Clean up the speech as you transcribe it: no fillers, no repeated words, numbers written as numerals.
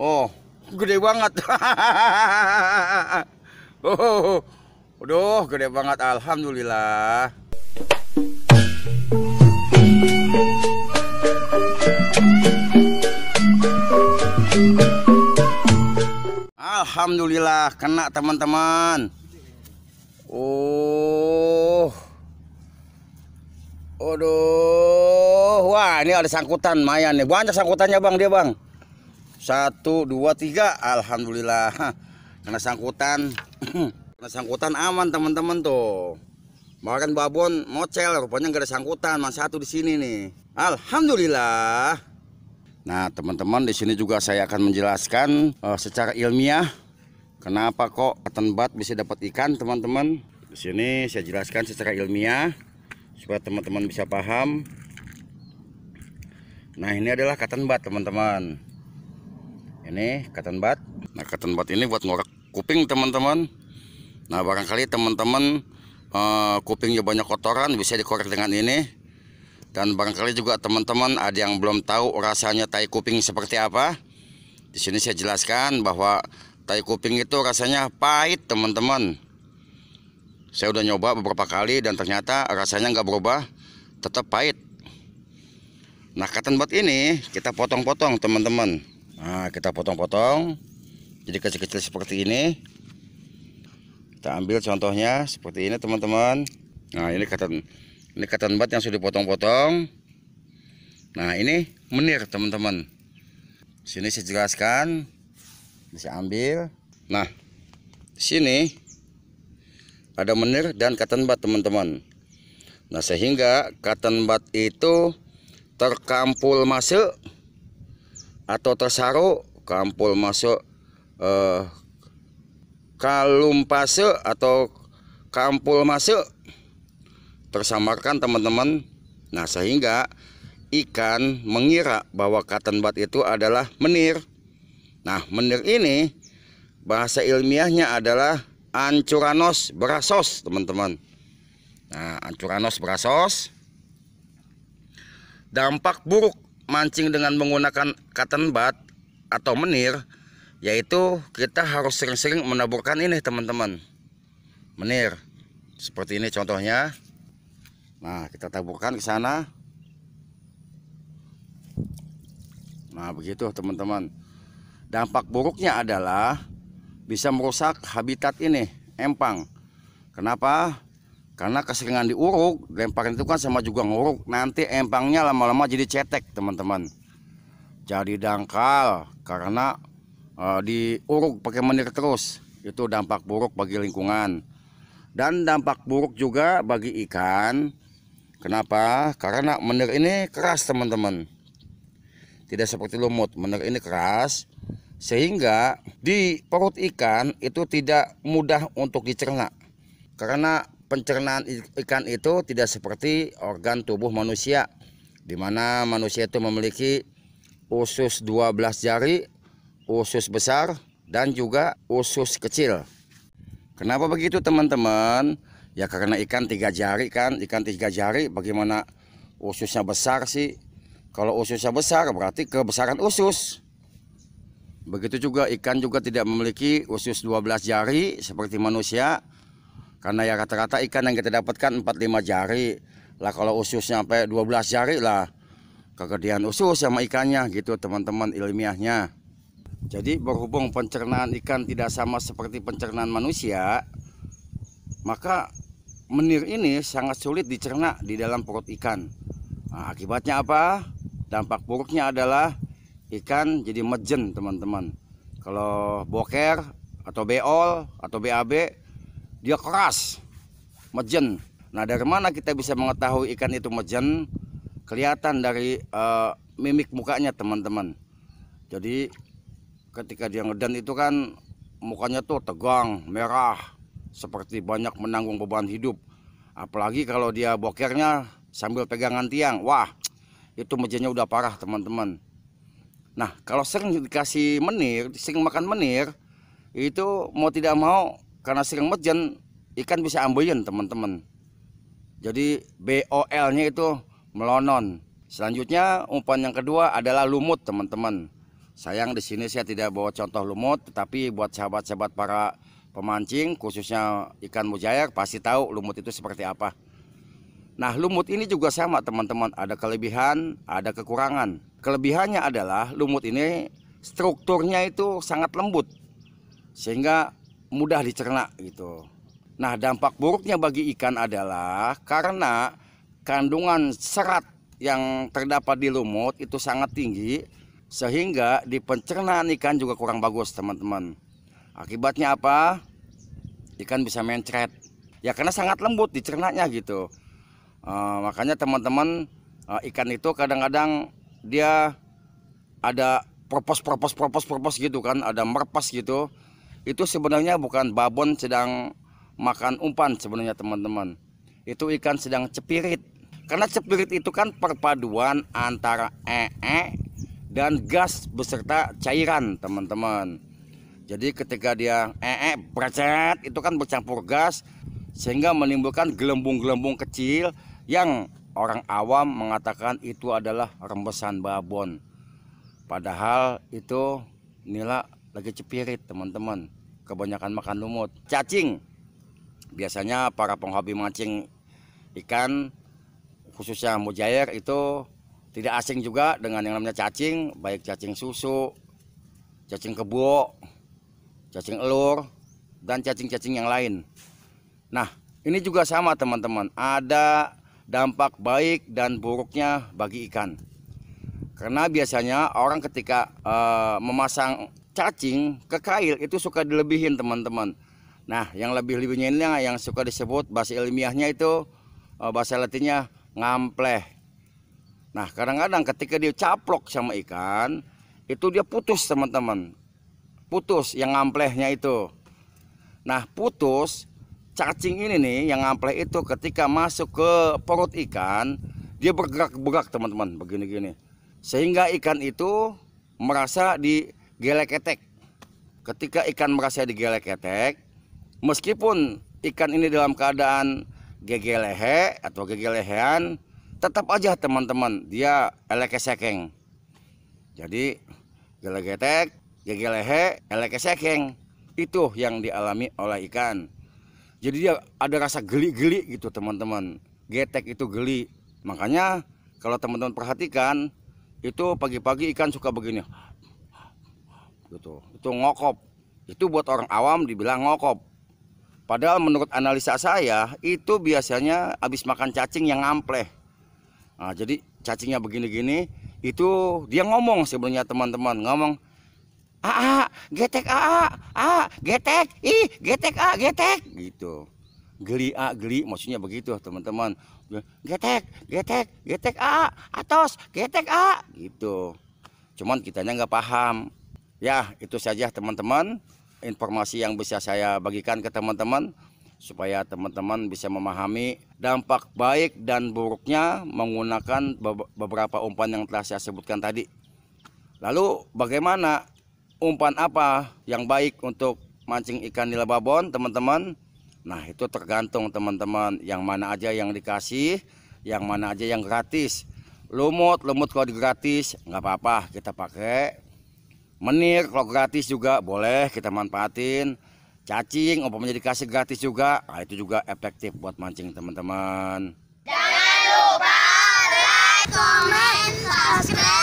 Oh, gede banget. Oh, aduh, gede banget. Alhamdulillah. Alhamdulillah kena teman-teman. Oh, aduh, wah ini ada sangkutan, lumayan nih, banyak sangkutannya bang dia bang. 1, 2, 3, alhamdulillah kena sangkutan. Kena sangkutan aman teman-teman tuh. Kemarin babon mocel, rupanya nggak ada sangkutan, masih satu di sini nih. Alhamdulillah. Nah teman-teman, di sini juga saya akan menjelaskan secara ilmiah kenapa kok cotton bud bisa dapat ikan teman-teman. Di sini saya jelaskan secara ilmiah supaya teman-teman bisa paham. Nah ini adalah cotton bud teman-teman. Ini cotton bud. Nah cotton bud ini buat ngorek kuping teman-teman. Nah barangkali teman-teman kupingnya banyak kotoran, bisa dikorek dengan ini. Dan barangkali juga teman-teman ada yang belum tahu rasanya tai kuping seperti apa. Di sini saya jelaskan bahwa tai kuping itu rasanya pahit teman-teman. Saya udah nyoba beberapa kali dan ternyata rasanya nggak berubah, tetap pahit. Nah cotton bud ini kita potong-potong teman-teman. Nah kita potong-potong jadi kecil-kecil seperti ini. Kita ambil contohnya seperti ini teman-teman. Nah ini cotton bud yang sudah dipotong-potong. Nah ini menir teman-teman. Sini saya jelaskan, bisa ambil. Nah di sini ada menir dan cotton bud teman-teman. Nah sehingga cotton bud itu terkampul masuk atau tersaru, kampul masuk kalumpase atau kampul masuk, tersamarkan teman-teman. Nah sehingga ikan mengira bahwa cotton bud itu adalah menir. Nah menir ini bahasa ilmiahnya adalah Anchuranus brasos teman-teman. Nah Anchuranus brasos. Dampak buruk mancing dengan menggunakan cotton bud atau menir, yaitu kita harus sering-sering menaburkan ini teman-teman, menir seperti ini contohnya. Nah kita taburkan ke sana. Nah begitu teman-teman. Dampak buruknya adalah bisa merusak habitat ini, empang. Kenapa? Karena keseringan diuruk, lemparan itu kan sama juga nguruk. Nanti empangnya lama-lama jadi cetek teman-teman. Jadi dangkal karena diuruk pakai menir terus. Itu dampak buruk bagi lingkungan. Dan dampak buruk juga bagi ikan. Kenapa? Karena menir ini keras teman-teman. Tidak seperti lumut, menir ini keras. Sehingga di perut ikan itu tidak mudah untuk dicerna. Karena pencernaan ikan itu tidak seperti organ tubuh manusia, di mana manusia itu memiliki usus 12 jari, usus besar, dan juga usus kecil. Kenapa begitu teman-teman? Ya karena ikan 3 jari kan, ikan 3 jari bagaimana ususnya besar sih? Kalau ususnya besar berarti kebesaran usus. Begitu juga ikan juga tidak memiliki usus 12 jari seperti manusia. Karena ya rata-rata ikan yang kita dapatkan 4-5 jari. Lah kalau ususnya sampai 12 jari lah kegedean usus sama ikannya gitu teman-teman ilmiahnya. Jadi berhubung pencernaan ikan tidak sama seperti pencernaan manusia, maka menir ini sangat sulit dicerna di dalam perut ikan. Nah, akibatnya apa? Dampak buruknya adalah ikan jadi mejen teman-teman. Kalau boker atau beol atau BAB dia keras, mejen. Nah dari mana kita bisa mengetahui ikan itu mejen? Kelihatan dari mimik mukanya teman-teman. Jadi ketika dia ngedan itu kan mukanya tuh tegang, merah, seperti banyak menanggung beban hidup. Apalagi kalau dia bokernya sambil pegangan tiang, wah itu mejennya udah parah teman-teman. Nah kalau sering dikasih menir, sering makan menir, itu mau tidak mau karena sering mejen, ikan bisa ambeien teman-teman. Jadi BOL-nya itu melonon. Selanjutnya umpan yang kedua adalah lumut teman-teman. Sayang di sini saya tidak bawa contoh lumut, tetapi buat sahabat-sahabat para pemancing, khususnya ikan mujair, pasti tahu lumut itu seperti apa. Nah, lumut ini juga sama teman-teman, ada kelebihan, ada kekurangan. Kelebihannya adalah lumut ini strukturnya itu sangat lembut, sehingga mudah dicerna gitu. Nah, dampak buruknya bagi ikan adalah karena kandungan serat yang terdapat di lumut itu sangat tinggi, sehingga di pencernaan ikan juga kurang bagus teman-teman. Akibatnya apa? Ikan bisa mencret. Ya karena sangat lembut dicernanya gitu. Makanya teman-teman, ikan itu kadang-kadang dia ada propos gitu kan, ada merpes gitu. Itu sebenarnya bukan babon sedang makan umpan sebenarnya teman-teman. Itu ikan sedang cepirit. Karena cepirit itu kan perpaduan antara dan gas beserta cairan teman-teman. Jadi ketika dia bercet itu kan bercampur gas, sehingga menimbulkan gelembung-gelembung kecil yang orang awam mengatakan itu adalah rembesan babon. Padahal itu nila lagi cepirit teman-teman, kebanyakan makan lumut. Cacing, biasanya para penghobi mancing ikan khususnya mujair itu tidak asing juga dengan yang namanya cacing, baik cacing susu, cacing kebo, cacing elur, dan cacing-cacing yang lain. Nah, ini juga sama teman-teman, ada dampak baik dan buruknya bagi ikan. Karena biasanya orang ketika memasang cacing ke kail itu suka dilebihin teman-teman. Nah, yang lebih-lebihnya ini yang suka disebut bahasa ilmiahnya itu, bahasa latinnya ngampleh. Nah, kadang-kadang ketika dia caplok sama ikan, itu dia putus teman-teman. Putus yang ngamplehnya itu. Nah, putus cacing ini nih yang ngampleh itu ketika masuk ke perut ikan, dia bergerak-gerak teman-teman, begini-gini. Sehingga ikan itu merasa digelek-getek. Ketika ikan merasa digelek-getek, meskipun ikan ini dalam keadaan gegelehe atau gegelehean, tetap aja teman-teman dia elekesekeng. Jadi gelegetek, gegelehe, elekesekeng, itu yang dialami oleh ikan. Jadi dia ada rasa geli-geli gitu teman-teman. Getek itu geli. Makanya kalau teman-teman perhatikan, itu pagi-pagi ikan suka begini. Gitu. Itu ngokop. Itu buat orang awam dibilang ngokop. Padahal menurut analisa saya itu biasanya habis makan cacing yang ngampleh. Nah, jadi cacingnya begini-gini, itu dia ngomong sebenarnya teman-teman, ngomong, getek getek, getek getek, gitu. Geli geli, maksudnya begitu teman-teman. Getek, getek, getek atos, getek gitu. Cuman kitanya nggak paham. Ya, itu saja teman-teman, informasi yang bisa saya bagikan ke teman-teman, supaya teman-teman bisa memahami dampak baik dan buruknya menggunakan beberapa umpan yang telah saya sebutkan tadi. Lalu bagaimana umpan apa yang baik untuk mancing ikan nila babon teman-teman? Nah, itu tergantung teman-teman, yang mana aja yang dikasih, yang mana aja yang gratis. Lumut kalau gratis nggak apa-apa kita pakai. Menir kalau gratis juga boleh kita manfaatin. Cacing umpamanya dikasih gratis juga, nah itu juga efektif buat mancing teman-teman. Jangan lupa like, comment, subscribe.